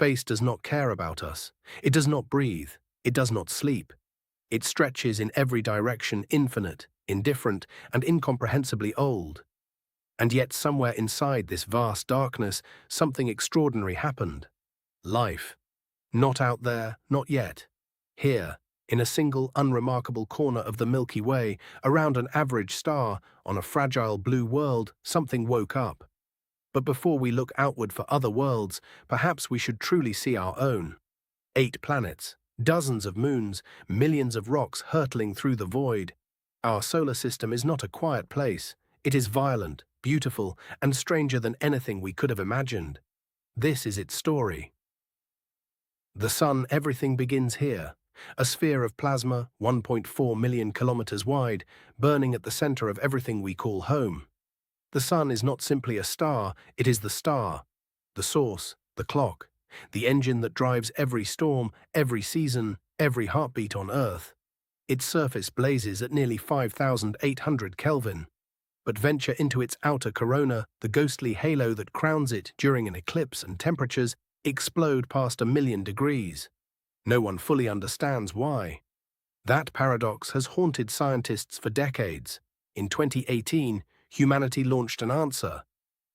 Space does not care about us. It does not breathe. It does not sleep. It stretches in every direction, infinite, indifferent, and incomprehensibly old. And yet somewhere inside this vast darkness, something extraordinary happened. Life. Not out there, not yet. Here, in a single unremarkable corner of the Milky Way, around an average star, on a fragile blue world, something woke up. But before we look outward for other worlds, perhaps we should truly see our own. 8 planets, dozens of moons, millions of rocks hurtling through the void. Our solar system is not a quiet place. It is violent, beautiful, and stranger than anything we could have imagined. This is its story. The Sun, everything begins here. A sphere of plasma, 1.4 million kilometers wide, burning at the center of everything we call home. The Sun is not simply a star, it is the star, the source, the clock, the engine that drives every storm, every season, every heartbeat on Earth. Its surface blazes at nearly 5,800 Kelvin. But venture into its outer corona, the ghostly halo that crowns it during an eclipse, and temperatures explode past 1,000,000 degrees. No one fully understands why. That paradox has haunted scientists for decades. In 2018, humanity launched an answer: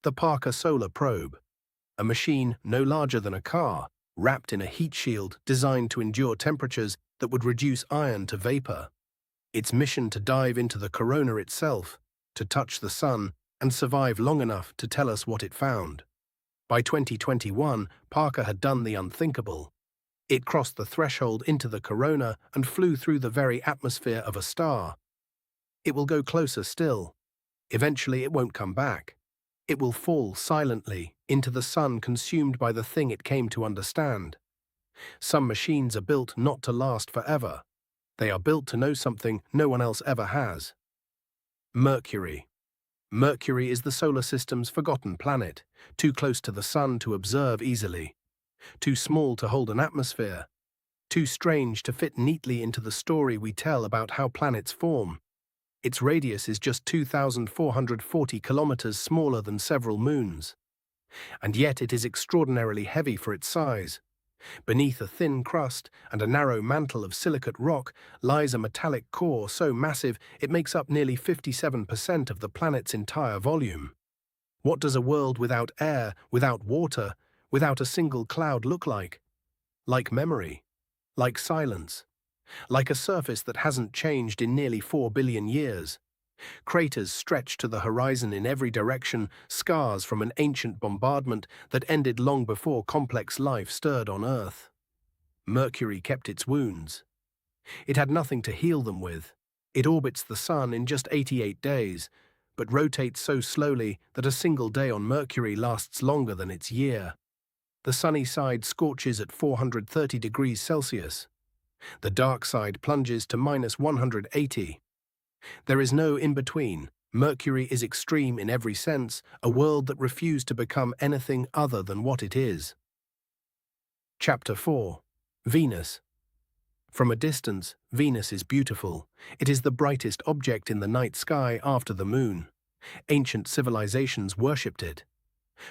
the Parker Solar Probe, a machine no larger than a car, wrapped in a heat shield designed to endure temperatures that would reduce iron to vapor. Its mission to dive into the corona itself, to touch the Sun, and survive long enough to tell us what it found. By 2021, Parker had done the unthinkable. It crossed the threshold into the corona and flew through the very atmosphere of a star. It will go closer still. Eventually it won't come back. It will fall silently into the Sun, consumed by the thing it came to understand. Some machines are built not to last forever. They are built to know something no one else ever has. Mercury. Mercury is the solar system's forgotten planet, too close to the Sun to observe easily, too small to hold an atmosphere, too strange to fit neatly into the story we tell about how planets form. Its radius is just 2,440 kilometers smaller than several moons. And yet it is extraordinarily heavy for its size. Beneath a thin crust and a narrow mantle of silicate rock lies a metallic core so massive it makes up nearly 57% of the planet's entire volume. What does a world without air, without water, without a single cloud look like? Like memory, like silence, like a surface that hasn't changed in nearly 4 billion years. Craters stretch to the horizon in every direction, scars from an ancient bombardment that ended long before complex life stirred on Earth. Mercury kept its wounds. It had nothing to heal them with. It orbits the Sun in just 88 days, but rotates so slowly that a single day on Mercury lasts longer than its year. The sunny side scorches at 430 degrees Celsius. The dark side plunges to -180. There is no in-between. Mercury is extreme in every sense, a world that refused to become anything other than what it is. Chapter 4. Venus. From a distance, Venus is beautiful. It is the brightest object in the night sky after the moon. Ancient civilizations worshipped it.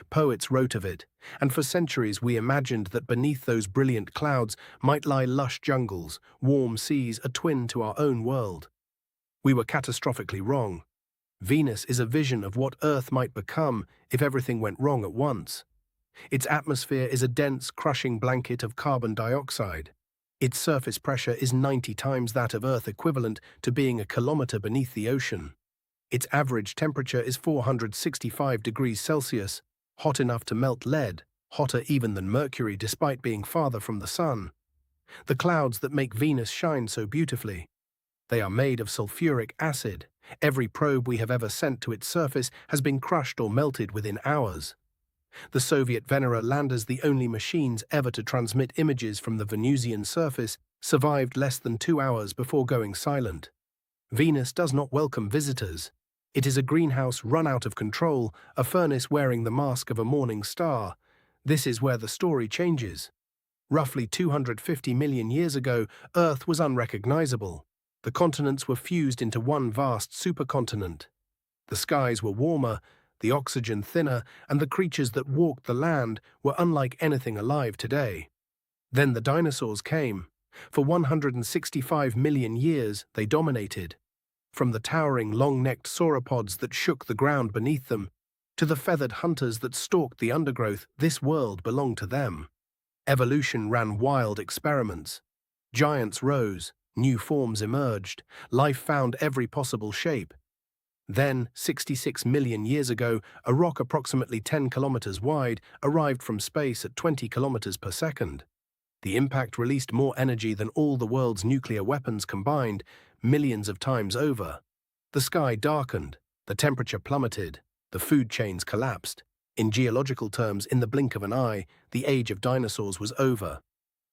Poets wrote of it, and for centuries we imagined that beneath those brilliant clouds might lie lush jungles, warm seas, a twin to our own world. We were catastrophically wrong. Venus is a vision of what Earth might become if everything went wrong at once. Its atmosphere is a dense, crushing blanket of carbon dioxide. Its surface pressure is 90 times that of Earth, equivalent to being a kilometer beneath the ocean. Its average temperature is 465 degrees Celsius, hot enough to melt lead, hotter even than Mercury despite being farther from the Sun. The clouds that make Venus shine so beautifully. They are made of sulfuric acid. Every probe we have ever sent to its surface has been crushed or melted within hours. The Soviet Venera landers, the only machines ever to transmit images from the Venusian surface, survived less than 2 hours before going silent. Venus does not welcome visitors. It is a greenhouse run out of control, a furnace wearing the mask of a morning star. This is where the story changes. Roughly 250 million years ago, Earth was unrecognizable. The continents were fused into one vast supercontinent. The skies were warmer, the oxygen thinner, and the creatures that walked the land were unlike anything alive today. Then the dinosaurs came. For 165 million years, they dominated. From the towering, long-necked sauropods that shook the ground beneath them, to the feathered hunters that stalked the undergrowth, this world belonged to them. Evolution ran wild experiments. Giants rose, new forms emerged, life found every possible shape. Then, 66 million years ago, a rock approximately 10 kilometers wide arrived from space at 20 kilometers per second. The impact released more energy than all the world's nuclear weapons combined, millions of times over. The sky darkened, the temperature plummeted, the food chains collapsed. In geological terms, in the blink of an eye, the age of dinosaurs was over.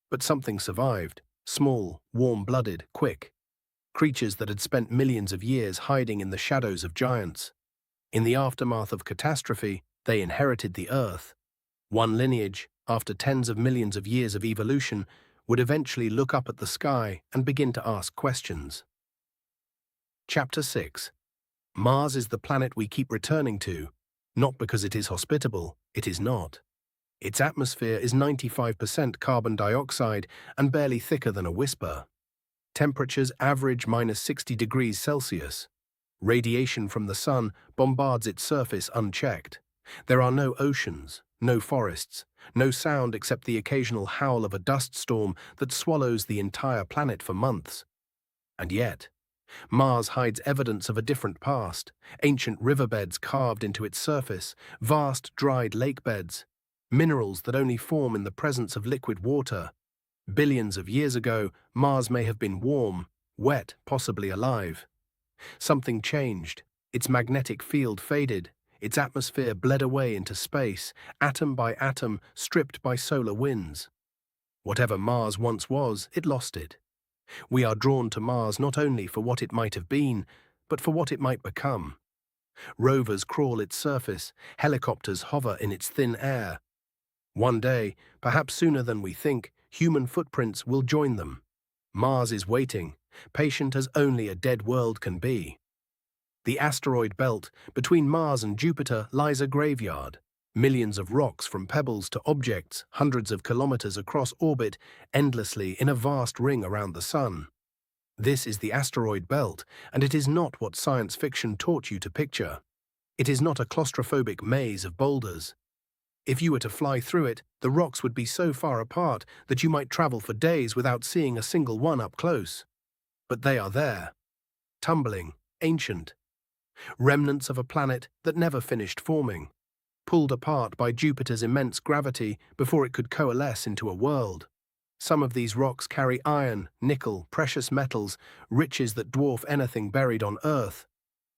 But something survived, small, warm-blooded, quick. Creatures that had spent millions of years hiding in the shadows of giants. In the aftermath of catastrophe, they inherited the Earth. One lineage, after tens of millions of years of evolution, would eventually look up at the sky and begin to ask questions. Chapter 6. Mars is the planet we keep returning to, not because it is hospitable, it is not. Its atmosphere is 95% carbon dioxide and barely thicker than a whisper. Temperatures average -60 degrees Celsius. Radiation from the sun bombards its surface unchecked. There are no oceans, no forests, no sound except the occasional howl of a dust storm that swallows the entire planet for months. And yet, Mars hides evidence of a different past, ancient riverbeds carved into its surface, vast dried lake beds, minerals that only form in the presence of liquid water. Billions of years ago, Mars may have been warm, wet, possibly alive. Something changed. Its magnetic field faded. Its atmosphere bled away into space, atom by atom, stripped by solar winds. Whatever Mars once was, it lost it. We are drawn to Mars not only for what it might have been, but for what it might become. Rovers crawl its surface, helicopters hover in its thin air. One day, perhaps sooner than we think, human footprints will join them. Mars is waiting, patient as only a dead world can be. The asteroid belt between Mars and Jupiter lies a graveyard. Millions of rocks from pebbles to objects, hundreds of kilometers across orbit, endlessly in a vast ring around the Sun. This is the asteroid belt, and it is not what science fiction taught you to picture. It is not a claustrophobic maze of boulders. If you were to fly through it, the rocks would be so far apart that you might travel for days without seeing a single one up close. But they are there, tumbling, ancient. Remnants of a planet that never finished forming, pulled apart by Jupiter's immense gravity before it could coalesce into a world. Some of these rocks carry iron, nickel, precious metals, riches that dwarf anything buried on Earth.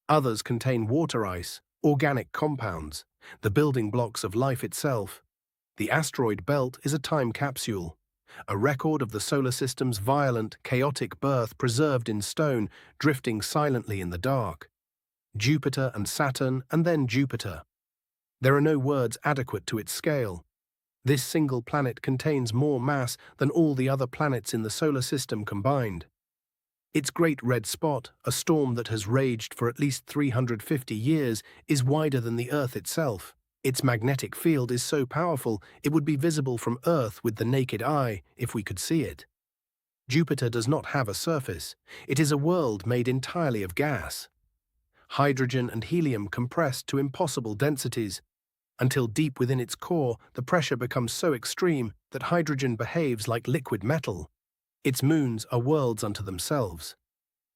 Others contain water ice, organic compounds, the building blocks of life itself. The asteroid belt is a time capsule, a record of the solar system's violent, chaotic birth preserved in stone, drifting silently in the dark. Jupiter and Saturn, and then Jupiter. There are no words adequate to its scale. This single planet contains more mass than all the other planets in the solar system combined. Its great red spot, a storm that has raged for at least 350 years, is wider than the Earth itself. Its magnetic field is so powerful it would be visible from Earth with the naked eye if we could see it. Jupiter does not have a surface. It is a world made entirely of gas. Hydrogen and helium compressed to impossible densities, until deep within its core the pressure becomes so extreme that hydrogen behaves like liquid metal. Its moons are worlds unto themselves.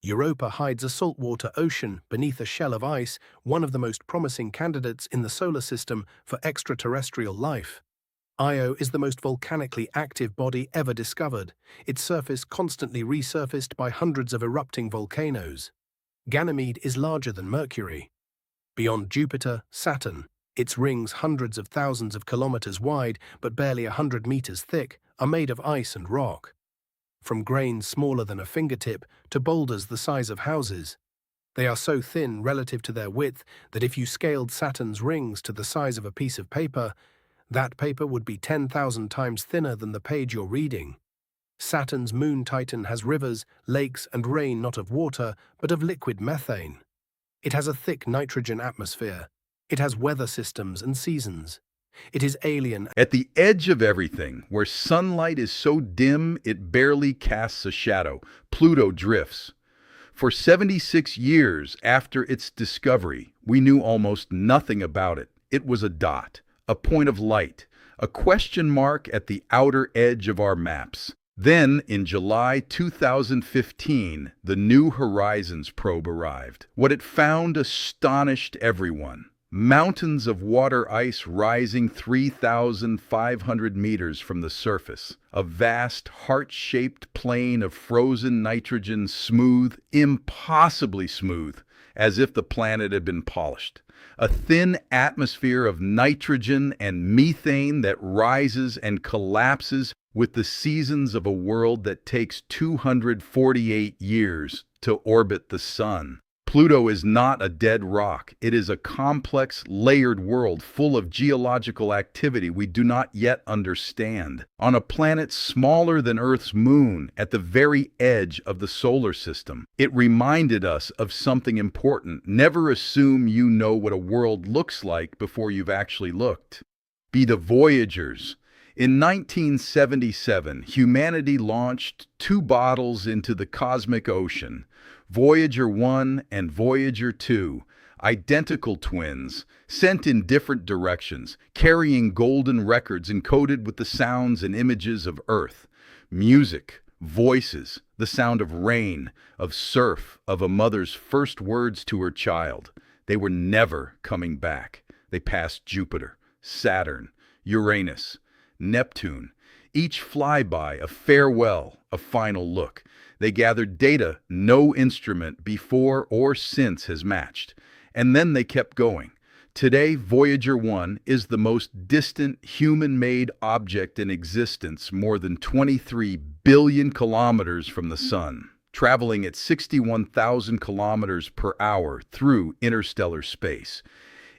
Europa hides a saltwater ocean beneath a shell of ice, one of the most promising candidates in the solar system for extraterrestrial life. Io is the most volcanically active body ever discovered, its surface constantly resurfaced by hundreds of erupting volcanoes. Ganymede is larger than Mercury. Beyond Jupiter, Saturn, its rings hundreds of thousands of kilometers wide but barely 100 meters thick, are made of ice and rock. From grains smaller than a fingertip to boulders the size of houses. They are so thin relative to their width that if you scaled Saturn's rings to the size of a piece of paper, that paper would be 10,000 times thinner than the page you're reading. Saturn's moon Titan has rivers, lakes, and rain not of water, but of liquid methane. It has a thick nitrogen atmosphere. It has weather systems and seasons. It is alien. At the edge of everything, where sunlight is so dim it barely casts a shadow, Pluto drifts. For 76 years after its discovery, we knew almost nothing about it. It was a dot, a point of light, a question mark at the outer edge of our maps. Then, in July 2015, the New Horizons probe arrived. What it found astonished everyone. Mountains of water ice rising 3,500 meters from the surface. A vast, heart-shaped plain of frozen nitrogen, smooth, impossibly smooth, as if the planet had been polished. A thin atmosphere of nitrogen and methane that rises and collapses with the seasons of a world that takes 248 years to orbit the sun. Pluto is not a dead rock. It is a complex, layered world full of geological activity we do not yet understand. On a planet smaller than Earth's moon, at the very edge of the solar system, it reminded us of something important. Never assume you know what a world looks like before you've actually looked. Be the Voyagers. In 1977, humanity launched two bottles into the cosmic ocean. Voyager 1 and Voyager 2, identical twins, sent in different directions, carrying golden records encoded with the sounds and images of Earth. Music, voices, the sound of rain, of surf, of a mother's first words to her child. They were never coming back. They passed Jupiter, Saturn, Uranus, Neptune. Each flyby a farewell, a final look. They gathered data no instrument before or since has matched. And then they kept going. Today, Voyager 1 is the most distant human-made object in existence, more than 23 billion kilometers from the Sun, traveling at 61,000 kilometers per hour through interstellar space.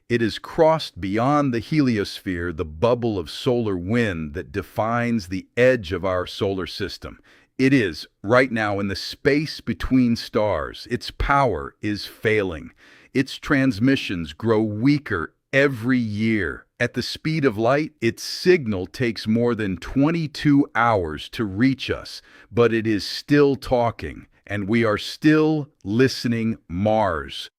It has crossed beyond the heliosphere, the bubble of solar wind that defines the edge of our solar system. It is, right now, in the space between stars. Its power is failing. Its transmissions grow weaker every year. At the speed of light, its signal takes more than 22 hours to reach us, but it is still talking, and we are still listening. Mars.